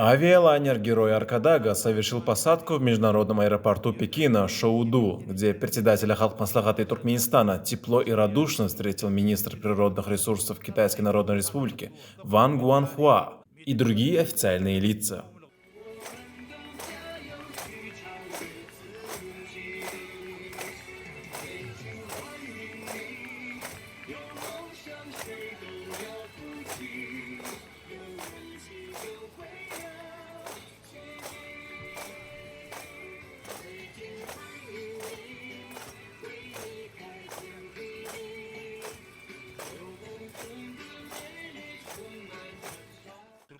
Авиалайнер «Герой Аркадага» совершил посадку в международном аэропорту Пекина Шоуду, где председателя Халк-Маслахата Туркменистана тепло и радушно встретил министр природных ресурсов Китайской Народной Республики Ван Гуанхуа и другие официальные лица.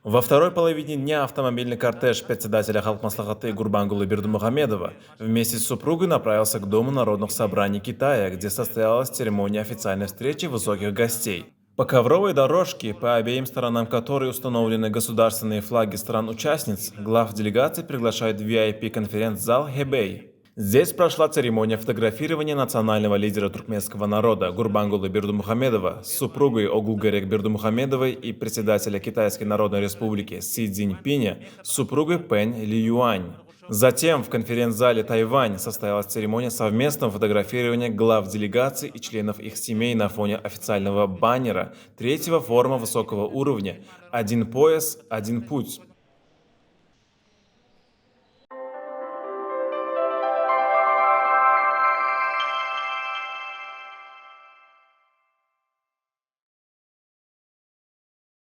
Во второй половине дня автомобильный кортеж председателя Халк-Маслахаты Гурбангулы Бердымухамедова вместе с супругой направился к Дому народных собраний Китая, где состоялась церемония официальной встречи высоких гостей. По ковровой дорожке, по обеим сторонам которой установлены государственные флаги стран-участниц, глав делегаций приглашают в VIP-конференц-зал Хэбэй. Здесь прошла церемония фотографирования национального лидера туркменского народа Гурбангулы Бердымухамедова с супругой Огулгарек Бердымухамедовой и председателя Китайской Народной Республики Си Цзиньпиня с супругой Пэнь Ли Юань. Затем в конференц-зале Тайвань состоялась церемония совместного фотографирования глав делегаций и членов их семей на фоне официального баннера третьего форума высокого уровня «Один пояс, один путь».